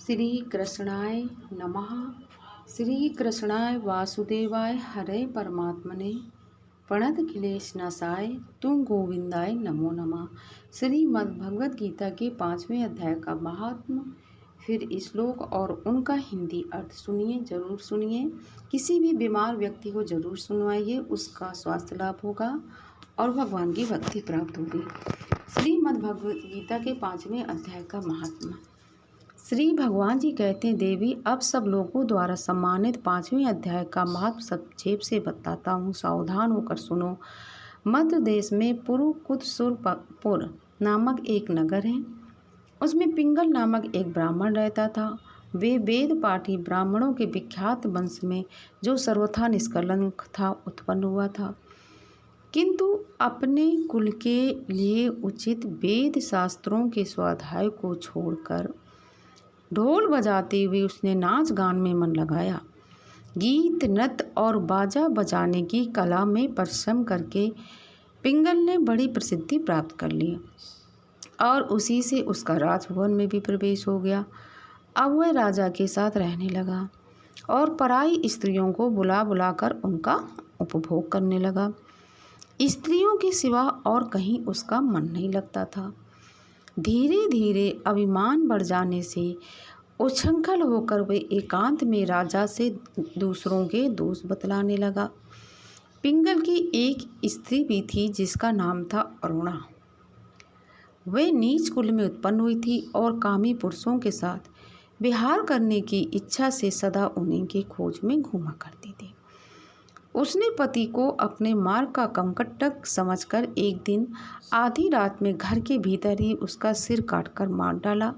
श्री कृष्णाय नमः। श्री कृष्णाय वासुदेवाय हरे परमात्मने प्रणत क्लेश नाशाय तुम गोविंदाय नमो नमः। श्रीमद् भगवद गीता के 5वें अध्याय का महात्म फिर श्लोक और उनका हिंदी अर्थ सुनिए, जरूर सुनिए। किसी भी बीमार व्यक्ति को जरूर सुनवाइए, उसका स्वास्थ्य लाभ होगा और भगवान की भक्ति प्राप्त होगी। श्रीमद् भगवद गीता के 5वें अध्याय का महात्मा। श्री भगवान जी कहते हैं, देवी अब सब लोगों द्वारा सम्मानित 5वें अध्याय का महत्व संक्षेप से बताता हूँ, सावधान होकर सुनो। मध्य देश में पुरुकुत्सुरपुर नामक एक नगर है। उसमें पिंगल नामक एक ब्राह्मण रहता था। वे वेद पाठी ब्राह्मणों के विख्यात वंश में, जो सर्वथा निष्कलंक था, उत्पन्न हुआ था। किंतु अपने कुल के लिए उचित वेद शास्त्रों के स्वाध्याय को छोड़कर ढोल बजाते हुए उसने नाच गान में मन लगाया। गीत, नृत्य और बाजा बजाने की कला में परिश्रम करके पिंगल ने बड़ी प्रसिद्धि प्राप्त कर ली और उसी से उसका राजभवन में भी प्रवेश हो गया। अब वह राजा के साथ रहने लगा और पराई स्त्रियों को बुला बुलाकर उनका उपभोग करने लगा। स्त्रियों के सिवा और कहीं उसका मन नहीं लगता था। धीरे धीरे अभिमान बढ़ जाने से उच्छृंखल होकर वे एकांत में राजा से दूसरों के दोष बतलाने लगा। पिंगल की एक स्त्री भी थी जिसका नाम था अरुणा। वह नीच कुल में उत्पन्न हुई थी और कामी पुरुषों के साथ विहार करने की इच्छा से सदा उन्हीं के खोज में घूमा करती थी। उसने पति को अपने मार्ग का कंकटक समझकर एक दिन आधी रात में घर के भीतर ही उसका सिर काटकर मार डाला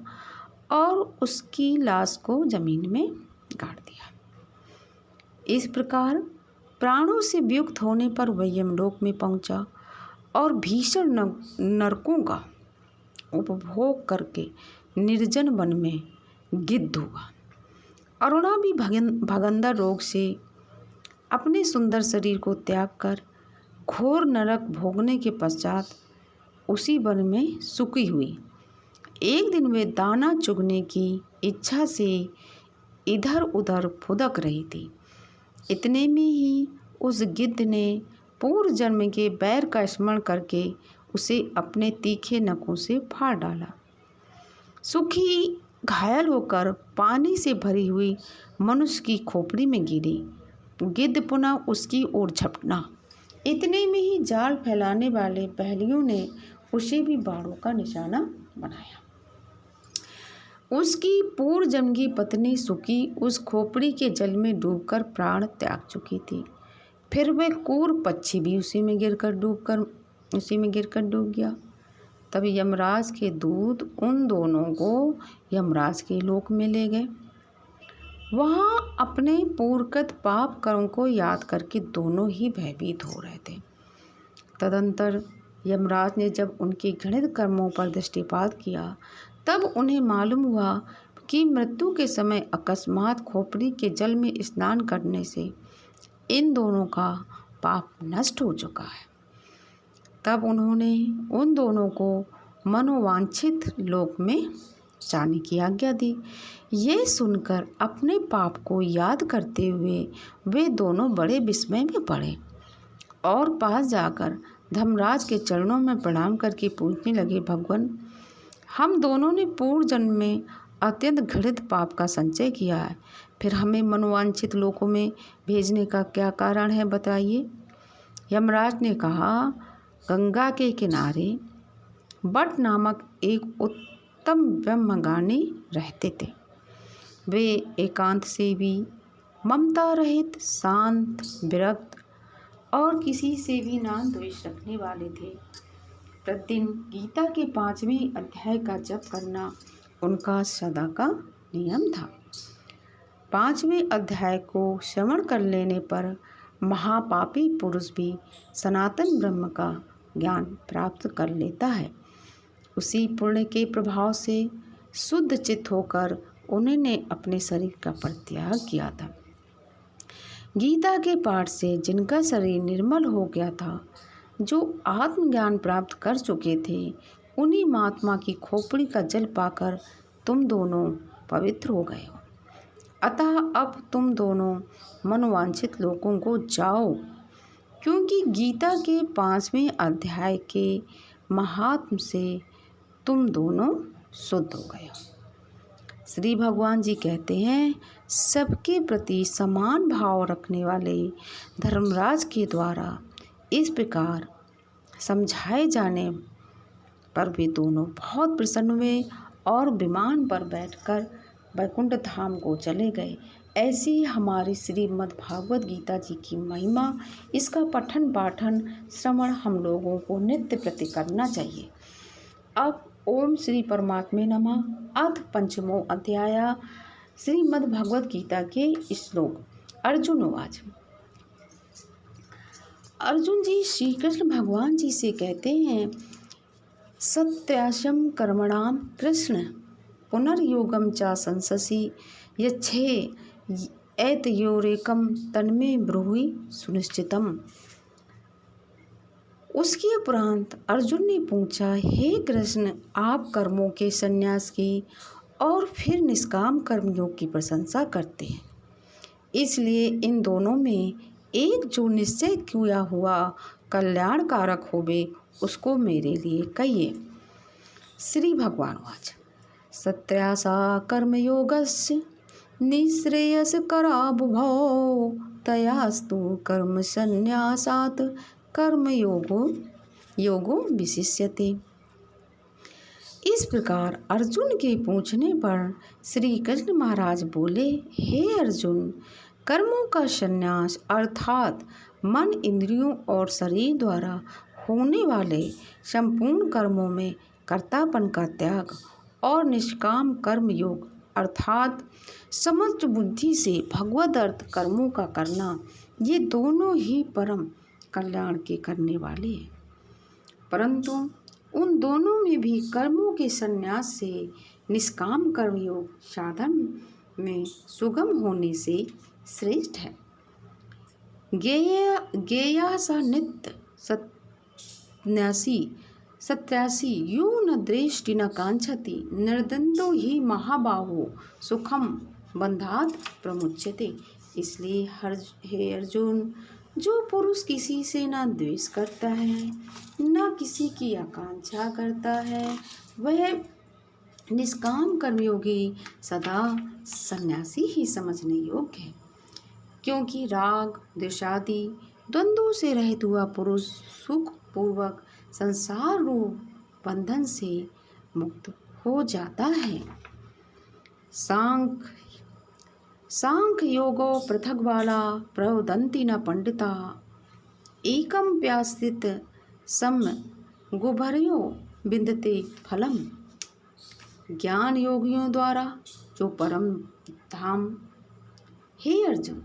और उसकी लाश को जमीन में गाड़ दिया। इस प्रकार प्राणों से वियुक्त होने पर वह यमलोक में पहुंचा और भीषण नरकों का उपभोग करके निर्जन वन में गिद्ध हुआ। अरुणा भी भगंदर रोग से अपने सुंदर शरीर को त्याग कर घोर नरक भोगने के पश्चात उसी वन में सुखी हुई। एक दिन वे दाना चुगने की इच्छा से इधर उधर फुदक रही थी। इतने में ही उस गिद्ध ने पूर्व जन्म के बैर का स्मरण करके उसे अपने तीखे नखों से फाड़ डाला। सुखी घायल होकर पानी से भरी हुई मनुष्य की खोपड़ी में गिरी। गिद्ध पुनः उसकी ओर झपटा। इतने में ही जाल फैलाने वाले पहलियों ने उसे भी बाड़ों का निशाना बनाया। उसकी पूर्व जन्म की पत्नी सुकी उस खोपड़ी के जल में डूबकर प्राण त्याग चुकी थी। फिर वह क्रूर पक्षी भी उसी में गिरकर डूब गया। तब यमराज के दूत उन दोनों को यमराज के लोक में ले गए। वहाँ अपने पूर्वकृत पाप कर्म को याद करके दोनों ही भयभीत हो रहे थे। तदंतर यमराज ने जब उनके घृणित कर्मों पर दृष्टिपात किया, तब उन्हें मालूम हुआ कि मृत्यु के समय अकस्मात खोपड़ी के जल में स्नान करने से इन दोनों का पाप नष्ट हो चुका है। तब उन्होंने उन दोनों को मनोवांछित लोक में जाने की आज्ञा दी। ये सुनकर अपने पाप को याद करते हुए वे दोनों बड़े विस्मय में पड़े और पास जाकर धर्मराज के चरणों में प्रणाम करके पूछने लगे, भगवान, हम दोनों ने पूर्व जन्म में अत्यंत घृणित पाप का संचय किया है, फिर हमें मनोवांछित लोकों में भेजने का क्या कारण है, बताइए। यमराज ने कहा, गंगा के किनारे बट नामक एक उत्तम ब्रह्मज्ञानी रहते थे। वे एकांत से भी ममता रहित, शांत, विरक्त और किसी से भी ना द्वेष रखने वाले थे। प्रतिदिन गीता के 5वें अध्याय का जप करना उनका सदा का नियम था। 5वें अध्याय को श्रवण कर लेने पर महापापी पुरुष भी सनातन ब्रह्म का ज्ञान प्राप्त कर लेता है। उसी पुण्य के प्रभाव से शुद्ध चित्त होकर उन्होंने अपने शरीर का परित्याग किया था। गीता के पाठ से जिनका शरीर निर्मल हो गया था, जो आत्मज्ञान प्राप्त कर चुके थे, उन्हीं महात्मा की खोपड़ी का जल पाकर तुम दोनों पवित्र हो गए हो, अतः अब तुम दोनों मनोवांछित लोगों को जाओ, क्योंकि गीता के 5वें अध्याय के महात्म से तुम दोनों शुद्ध हो गए हो। श्री भगवान जी कहते हैं, सबके प्रति समान भाव रखने वाले धर्मराज के द्वारा इस प्रकार समझाए जाने पर वे दोनों बहुत प्रसन्न हुए और विमान पर बैठकर वैकुंठ धाम को चले गए। ऐसी ही हमारी श्रीमद् भागवत गीता जी की महिमा, इसका पठन पाठन श्रवण हम लोगों को नित्य प्रति करना चाहिए। अब ओम श्री परमात्मे नमः। अथ पंचमो अध्याय श्रीमद् भगवत गीता के श्लोक। अर्जुन उवाच। अर्जुन जी श्री कृष्ण भगवान जी से कहते हैं, सत्याशम कर्मणाम कृष्ण पुनर्योगम च संससि यच्छे एतयोरेकम तन्मे ब्रूहि सुनिश्चितम। उसके उपरांत अर्जुन ने पूछा, हे कृष्ण, आप कर्मों के संन्यास की और फिर निष्काम कर्मयोग की प्रशंसा करते हैं, इसलिए इन दोनों में एक जो निश्चय किया हुआ कल्याणकारक होवे उसको मेरे लिए कहिए। श्री भगवान वाच। सत्यासा कर्मयोगस्य निःश्रेयसकराबुभौ तयास्तु कर्म संन्यासात् योगो विशिष्यते। इस प्रकार अर्जुन के पूछने पर श्री कृष्ण महाराज बोले, हे अर्जुन, कर्मों का संन्यास अर्थात मन, इंद्रियों और शरीर द्वारा होने वाले संपूर्ण कर्मों में कर्तापन का त्याग और निष्काम कर्म योग अर्थात समस्त बुद्धि से भगवद अर्थ कर्मों का करना, ये दोनों ही परम कल्याण के करने वाले हैं। परंतु उन दोनों में भी कर्मों के संन्यास से निष्काम कर्मयोग साधन में सुगम होने से श्रेष्ठ है। गेया सा नित्य सत्यासी यो न दृष्टि न कांक्षति निर्दंतो ही महाबाहो सुखम बंधात प्रमुच्यते। इसलिए हे अर्जुन, जो पुरुष किसी से न द्वेष करता है न किसी की आकांक्षा करता है, वह निष्काम कर्मयोगी सदा सन्यासी ही समझने योग्य है, क्योंकि राग द्वेषादि द्वंद्वों से रहित हुआ पुरुष सुख पूर्वक संसार रूप बंधन से मुक्त हो जाता है। सांख्य योगो पृथक वाला प्रवदंती न पंडिता एकम प्यास्थित सम गुभर्यो बिंदते फलम। ज्ञान योगियों द्वारा जो परम धाम। हे अर्जुन,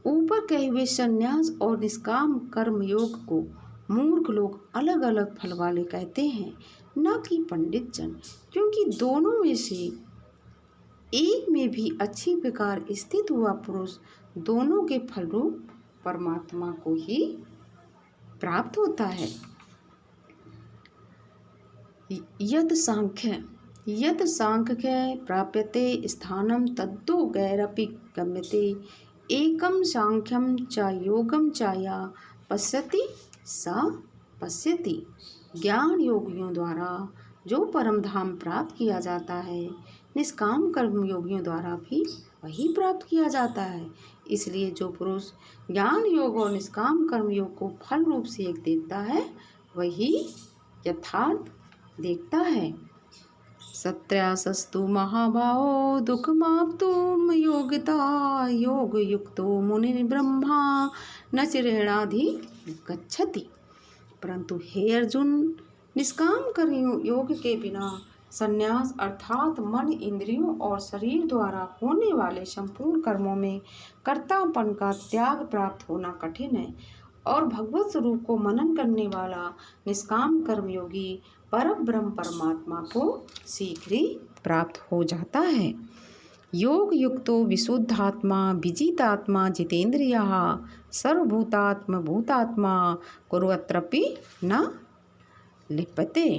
ऊपर कहे हुए संन्यास और निष्काम कर्म योग को मूर्ख लोग अलग अलग फल वाले कहते हैं, न कि पंडित जन, क्योंकि दोनों में से एक में भी अच्छी प्रकार स्थित हुआ पुरुष दोनों के फल रूप परमात्मा को ही प्राप्त होता है। यद सांख्य प्राप्यते स्थानम तद्दो गैरपि गम्यते एकम सांख्यम च योगम चाया पश्यति सा पश्यति। ज्ञान योगियों द्वारा जो परम धाम प्राप्त किया जाता है, निष्काम कर्म योगियों द्वारा भी वही प्राप्त किया जाता है। इसलिए जो पुरुष ज्ञान योग और निष्काम कर्म योग को फल रूप से एक देखता है, वही यथार्थ देखता है। सत्यासस्तु महाभावो दुःखमाप्तुं योगिता योग युक्तो मुनि ब्रह्मा न चिरेणाधि गच्छति। परंतु हे अर्जुन, निष्काम कर्म योग के बिना संन्यास अर्थात मन, इंद्रियों और शरीर द्वारा होने वाले संपूर्ण कर्मों में कर्तापन का त्याग प्राप्त होना कठिन है, और भगवत स्वरूप को मनन करने वाला निष्काम कर्मयोगी परम ब्रह्म परमात्मा को शीघ्र ही प्राप्त हो जाता है। योग युक्तो विशुद्धात्मा विजितात्मा जितेन्द्रियः सर्वभूतात्म भूतात्मा कुर्वत्रपि न लिप्यते।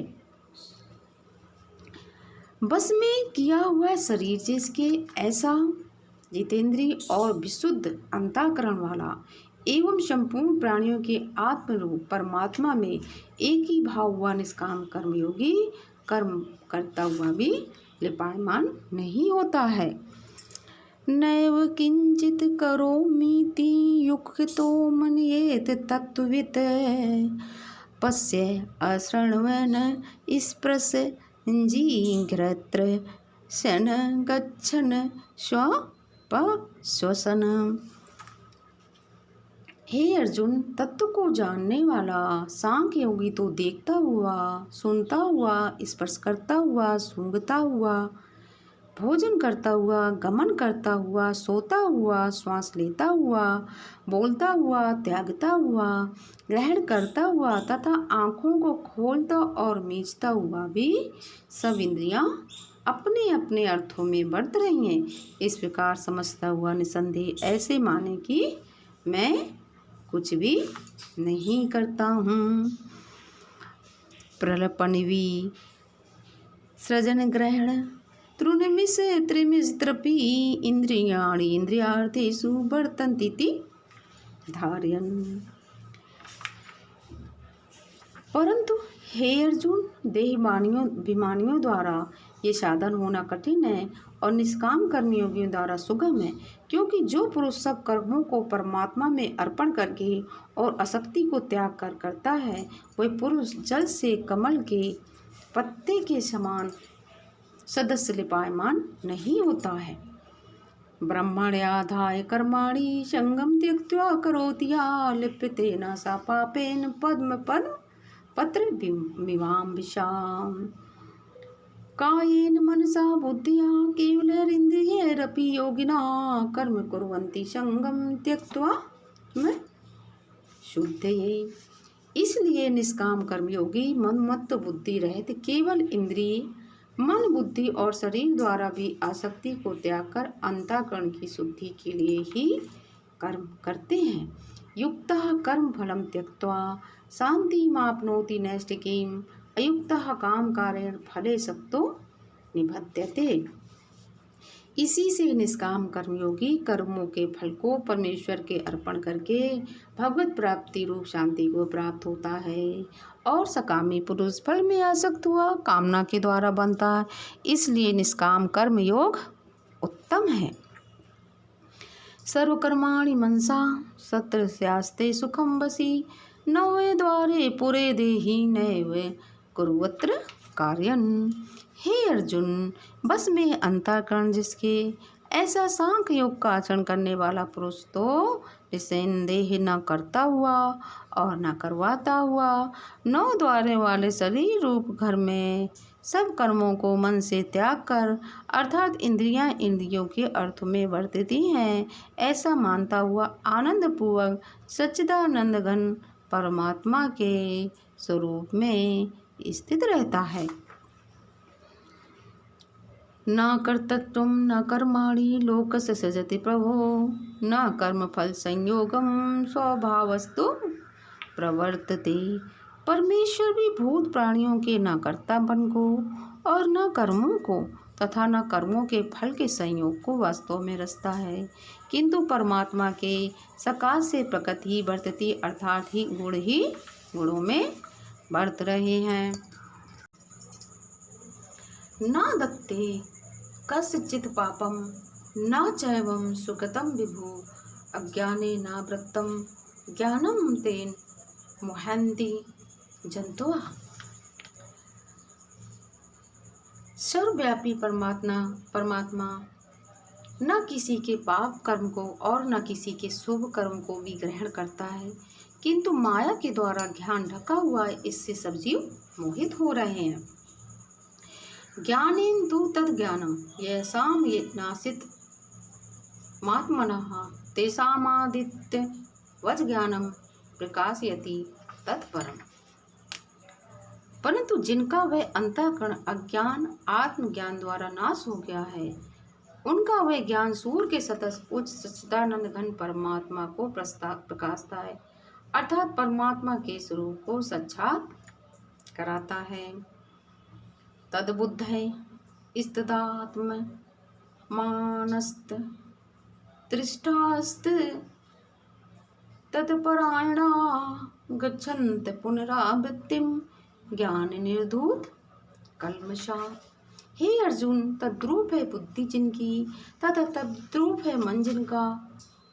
बस में किया हुआ शरीर जिसके ऐसा जितेंद्रिय और विशुद्ध अंतःकरण वाला एवं संपूर्ण प्राणियों के आत्मरूप परमात्मा में एक ही भाव हुआ निष्काम कर्मयोगी कर्म करता हुआ भी लिपायमान नहीं होता है। नैव किंचित करोमीति युक्तो मन्येत तत्त्ववित् पश्य अशृण्वन् स्पृश जीघ्रत्र शन गच्छन् स्वपश्वसन। हे अर्जुन, तत्व को जानने वाला सांख्य योगी तो देखता हुआ, सुनता हुआ, स्पर्श करता हुआ, सूंघता हुआ, भोजन करता हुआ, गमन करता हुआ, सोता हुआ, श्वास लेता हुआ, बोलता हुआ, त्यागता हुआ, ग्रहण करता हुआ तथा आँखों को खोलता और मीचता हुआ भी सब इंद्रियां अपने अपने अर्थों में बरत रही हैं। इस प्रकार समझता हुआ निसंदेह ऐसे माने कि मैं कुछ भी नहीं करता हूँ। प्रलपनवी सृजन ग्रहण तृणमिष त्रिमिस्त्रपि इंद्रियाणि इंद्रियार्थेषु वर्तन्तीति धारयन्। परंतु हे अर्जुन, देहाभिमानियों द्वारा ये साधन होना कठिन है और निष्काम कर्मयोगियों द्वारा सुगम है, क्योंकि जो पुरुष सब कर्मों को परमात्मा में अर्पण करके और आसक्ति को त्याग कर करता है, वह पुरुष जल से कमल के पत्ते के समान सदस्य लिपायमान नहीं होता है। ब्रह्मण्याधाय कर्माणि संगम त्यक्त्वा करोति या लिप्यतेन सा पापेन पद्म पत्र विवाम विशाम। कायेन मनसा बुद्धिया केवलैरिन्द्रियैरपि योगिना कर्म कुर्वन्ति संगम त्यक्त्वा शुद्धये। इसलिए निष्काम कर्मयोगी मनमत्त बुद्धि रहित केवल इंद्रिय, मन, बुद्धि और शरीर द्वारा भी आसक्ति को त्याग कर अंतःकरण की शुद्धि के लिए ही कर्म करते हैं। युक्तः कर्म फलम त्यक्त्वा शान्तिमाप्नोति नैष्ठिकीम् अयुक्तः काम कारेण फले सक्तो निबध्यते। इसी से निष्काम कर्मयोगी कर्मों के फल को परमेश्वर के अर्पण करके भगवत प्राप्ति रूप शांति को प्राप्त होता है, और सकामी पुरुष फल में आसक्त हुआ कामना के द्वारा बनता है। इसलिए निष्काम कर्म योग उत्तम है। सर्वकर्माणि मनसा सत्रस्यास्ते सुखम वसी नवे द्वारे पुरे देहि नैव कुरुवत्र कार्यन। हे अर्जुन, बस में अंतःकरण जिसके ऐसा सांख्य योग का आचरण करने वाला पुरुष तो निसंदेह न करता हुआ और न करवाता हुआ 9 द्वारे वाले शरीर रूप घर में सब कर्मों को मन से त्याग कर अर्थात इंद्रियां इंद्रियों के अर्थ में वर्तती हैं, ऐसा मानता हुआ आनंद पूर्वक सच्चिदानंद घन परमात्मा के स्वरूप में स्थित रहता है। न कर्तृत्व न कर्माणि लोकस्य सृजति प्रभो न कर्म फल संयोगम स्वभावस्तु प्रवर्तते। परमेश्वर भी भूत प्राणियों के न कर्तापन को और न कर्मों को तथा न कर्मों के फल के संयोग को वास्तव में रचता है, किंतु परमात्मा के सकाश से प्रकृति ही वर्तती अर्थात ही गुणों में वर्त रहे हैं। न दत्ते कस्यचित् पापम न चैवं सुकृतं विभु अज्ञाने न वृत्तं ज्ञानं तेन मुह्यन्ति जन्तवः। सर्वव्यापी परमात्मा न किसी के पाप कर्म को और न किसी के शुभ कर्म को भी ग्रहण करता है, किंतु माया के द्वारा ज्ञान ढका हुआ है, इससे सब जीव मोहित हो रहे हैं। ज्ञानेन तु तद ज्ञानम येषां नासित मात्मनः तेषामादित्य वज ज्ञानम प्रकाशयति तत्परम। परंतु जिनका वह अंतःकरण अज्ञान आत्मज्ञान द्वारा नाश हो गया है, उनका वह ज्ञान सूर्य के सतत उच्च सच्चिदानंद घन परमात्मा को प्रकाशता है, अर्थात परमात्मा के स्वरूप को साक्षात कराता है। तद्बुद्ध है स्तदात्म मानस्त तृष्टास्त तत्परायणा गच्छन्त पुनरावृत्तिम ज्ञान निर्धूत कल्मषा। हे अर्जुन, तद्रूप है बुद्धि जिनकी तथा तद्रूप है मन जिनका,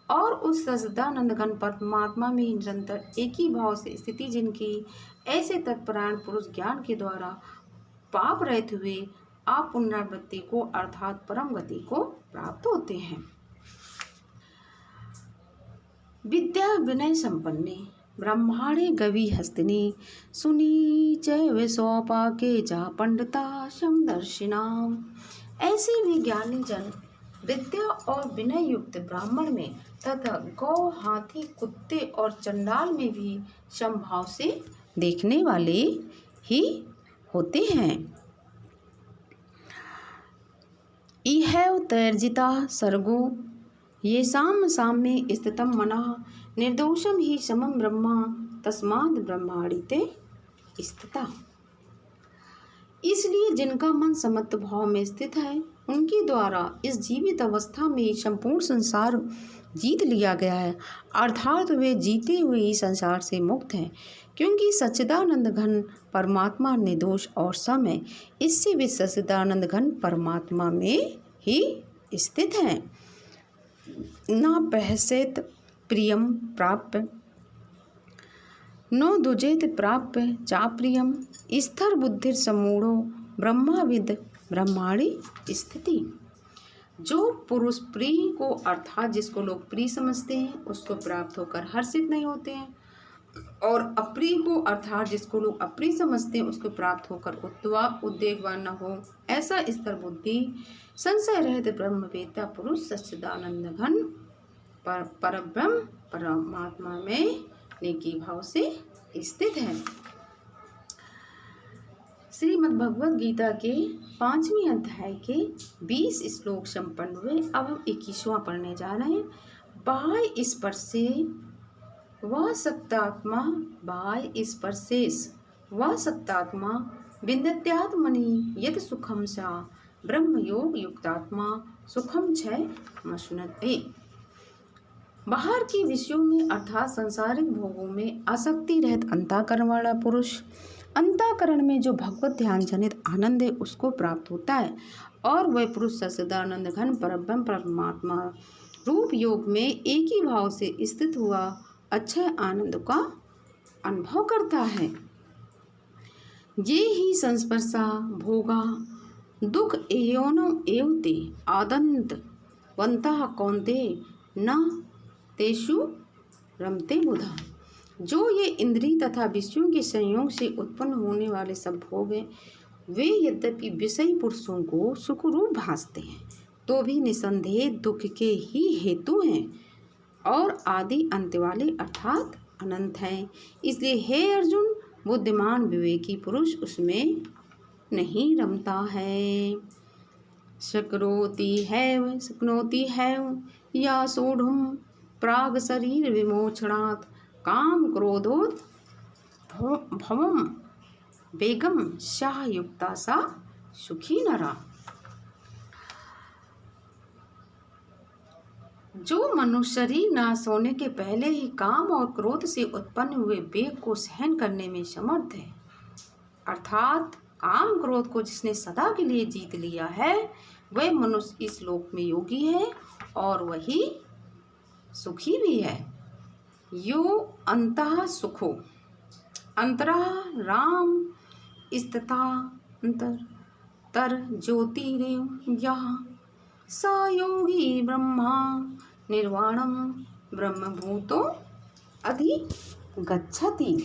और उस सच्चिदानंद घन परमात्मा में ही निरंतर एक ही भाव से स्थिति जिनकी, ऐसे तत्परायण पुरुष ज्ञान के द्वारा पाप रहित हुए आप पुनरावृत्ति को अर्थात परम गति को प्राप्त होते हैं। विद्या विनय संपन्ने ब्रह्माणे गवि हस्तिनी सुनी चैव स्वपाके जा पंडिता समदर्शिनाम। ऐसे भी ज्ञानी जन विद्या और विनय युक्त ब्राह्मण में तथा गौ, हाथी, कुत्ते और चंडाल में भी समभाव से देखने वाले ही होते हैं। इहैव तैर्जिता सर्गो ये साम्य स्थितम मनः निर्दोषम ही समम ब्रह्मा तस्माद् ब्रह्माणिते स्थिता। इसलिए जिनका मन समत्व भाव में स्थित है उनके द्वारा इस जीवित अवस्था में संपूर्ण संसार जीत लिया गया है, अर्थात वे जीते हुए ही संसार से मुक्त हैं, क्योंकि सच्चिदानंद घन परमात्मा निर्दोष और सम है। इससे वे सच्चिदानंद घन परमात्मा में ही स्थित हैं। न पहसेत प्रियम प्राप्य न दुजेत प्राप्य चाप्रियम स्थिर बुद्धिर समूढ़ो ब्रह्माविद ब्रह्माणी स्थिति। जो पुरुष प्रिय को अर्थात जिसको लोग प्रिय समझते हैं उसको प्राप्त होकर हर्षित नहीं होते हैं, और अप्रिय को अर्थात जिसको लोग अप्रिय समझते हैं उसको प्राप्त होकर उद्वेगवान न हो, ऐसा स्थिर बुद्धि संशय रहित ब्रह्मवेत्ता पुरुष सच्चिदानंद घन परब्रह्म परमात्मा में नेकी भाव से स्थित है। श्रीमद् भगवद गीता के 5वें अध्याय के 20 श्लोक संपन्न हुए। अब हम 21वां पढ़ने जा रहे हैं। बाह्य स्पर्शे वह सत्तात्मा बाह्य स्पर्शेश वह सत्तात्मा विन्दत्यात्मनि यत् सुखम सा ब्रह्म योग युक्तात्मा सुखम क्षय मशुनते। बाहर के विषयों में अर्थात सांसारिक भोगों में आसक्ति रहित अंतःकरण वाला पुरुष अंतःकरण में जो भगवत ध्यान जनित आनंद है उसको प्राप्त होता है, और वह पुरुष सच्चिदानंद घन परब्रह्म परमात्मा रूप योग में एक ही भाव से स्थित हुआ अक्षय आनंद का अनुभव करता है। ये ही संस्पर्शा भोगा दुख एयोनो एवते आदंत वंता कौंते न तेषु रमते बुधा। जो ये इंद्रिय तथा विषयों के संयोग से उत्पन्न होने वाले सब भोग हैं, वे यद्यपि विषयी पुरुषों को सुखरूप भासते हैं तो भी निसंदेह दुख के ही हेतु हैं और आदि अंत वाले अर्थात अनंत हैं। इसलिए हे अर्जुन, बुद्धिमान विवेकी पुरुष उसमें नहीं रमता है। शक्नोति हैव या सोढ़ुम प्राग शरीर विमोचनात् काम क्रोधोद भवम बेगम शाह युक्ता सा सुखी नरा। जो मनुष्य शरीर नाश होने के पहले ही काम और क्रोध से उत्पन्न हुए वेग को सहन करने में समर्थ है, अर्थात काम क्रोध को जिसने सदा के लिए जीत लिया है वह मनुष्य इस लोक में योगी है और वही सुखी भी है। यो अंतः सुखो अंतरा राम स्थिता अंतर तर ज्योतिरेव यः स योगी ब्रह्मा निर्वाणम ब्रह्मभूतो अधिगच्छति।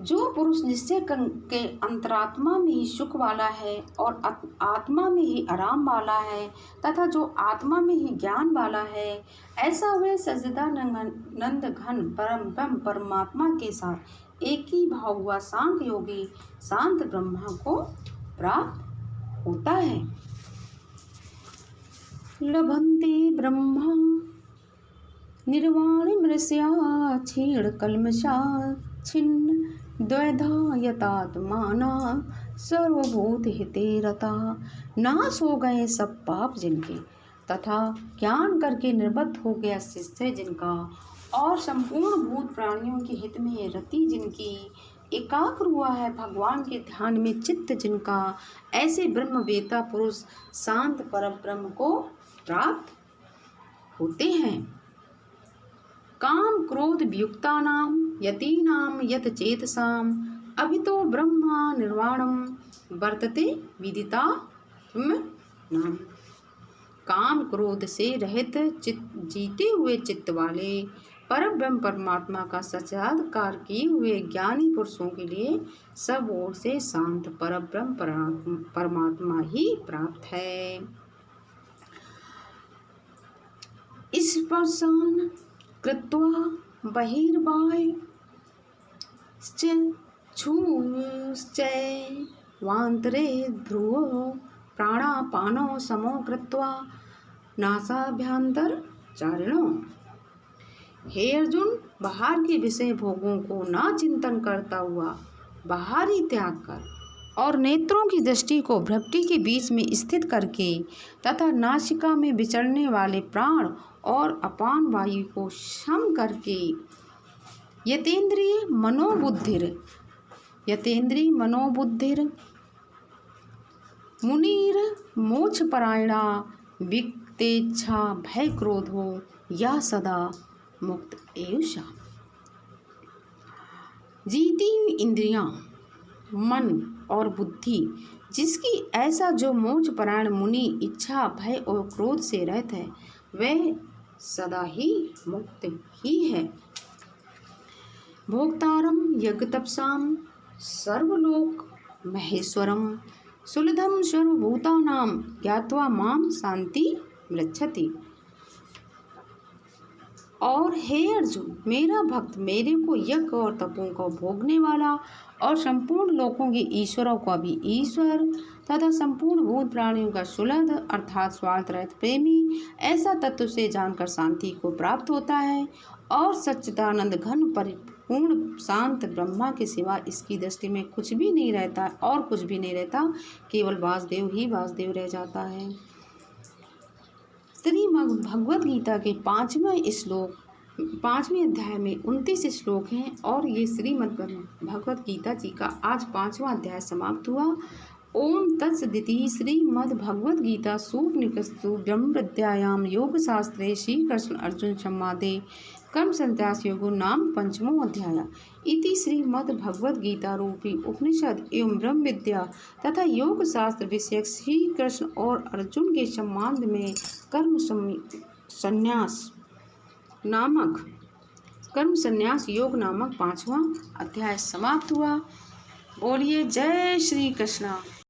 जो पुरुष निश्चय के अंतरात्मा में ही सुख वाला है और आत्मा में ही आराम वाला है तथा जो आत्मा में ही ज्ञान वाला है, ऐसा वह सच्चिदानंद घन परम ब्रह्म परमात्मा के साथ एक ही भाव हुआ सांख्य योगी शांत ब्रह्मा को प्राप्त होता है। लभन्ते ब्रह्मा निर्वाण मृष्या क्षीण कल्मषा छिन्न द्वैधा यतात्माना सर्वभूत हिते रता। नाश हो गए सब पाप जिनके, तथा ज्ञान करके निर्बद्ध हो गया शिष्य जिनका, और संपूर्ण भूत प्राणियों के हित में रति जिनकी, एकाग्र हुआ है भगवान के ध्यान में चित्त जिनका, ऐसे ब्रह्मवेता पुरुष शांत परब्रह्म को प्राप्त होते हैं। काम क्रोध वियुक्ता नाम यतीनाम यत चेतसाम, अभितो ब्रह्मा निर्वाणम वर्तते विदिता नाम। काम क्रोध से रहित जीते हुए चित्त वाले परब्रह्म परमात्मा का साक्षात्कार किए हुए ज्ञानी पुरुषों के लिए सब ओर से शांत परब्रह्म परमात्मा ही प्राप्त है। स्पर्शान कृत्वा बहिर्बाह्य छूश्चै वान्तरे ध्रुवो प्राणापानो समो कृत्वा नासाभ्यंतर चारिणो। हे अर्जुन, बाहर के विषय भोगों को ना चिंतन करता हुआ बाहरी त्याग कर, और नेत्रों की दृष्टि को भ्रकुटी के बीच में स्थित करके, तथा नासिका में विचरने वाले प्राण और अपान वायु को सम करके, यतेंद्रिय मनोबुद्धिर मुनीर मोक्ष परायणा विक्तेच्छा भय क्रोधो या सदा मुक्त एवं। जीती हुई इंद्रियां, मन और बुद्धि जिसकी, ऐसा जो मोक्ष परायण मुनि इच्छा भय और क्रोध से रहित है, वह सदा ही मुक्त ही है। भोक्तारम यज्ञतपसाम सर्वलोक महेश्वरम सुलधम सर्वभूतानां ज्ञात्वा माम शांति मृच्छति। और हे अर्जुन, मेरा भक्त मेरे को यज्ञ और तपों को भोगने वाला और संपूर्ण लोकों के ईश्वरों का भी ईश्वर तथा संपूर्ण भूत प्राणियों का सुलभ अर्थात स्वार्थ रहित प्रेमी, ऐसा तत्व से जानकर शांति को प्राप्त होता है। और सच्चिदानंद घन परिपूर्ण शांत ब्रह्मा के सिवा इसकी दृष्टि में कुछ भी नहीं रहता और कुछ भी नहीं रहता, केवल वासुदेव ही वासुदेव रह जाता है। श्रीमद् भगवद गीता के 5वें अध्याय में 29 श्लोक हैं, और ये श्रीमद् भगवद गीता जी का आज 5वां अध्याय समाप्त हुआ। ओम तत्सदिति। श्रीमद् भगवद गीता सूपनिषत्सु ब्रह्म विद्यायाम योग शास्त्रे श्री कृष्ण अर्जुन संवादे कर्म संन्यास योगो नाम 5वां अध्याय इति श्रीमद् भगवद गीता रूपी उपनिषद एवं ब्रह्म विद्या तथा योग शास्त्र विषयक श्री कृष्ण और अर्जुन के संवाद में कर्म संन्यास योग नामक 5वां अध्याय समाप्त हुआ। बोलिए जय श्री कृष्ण।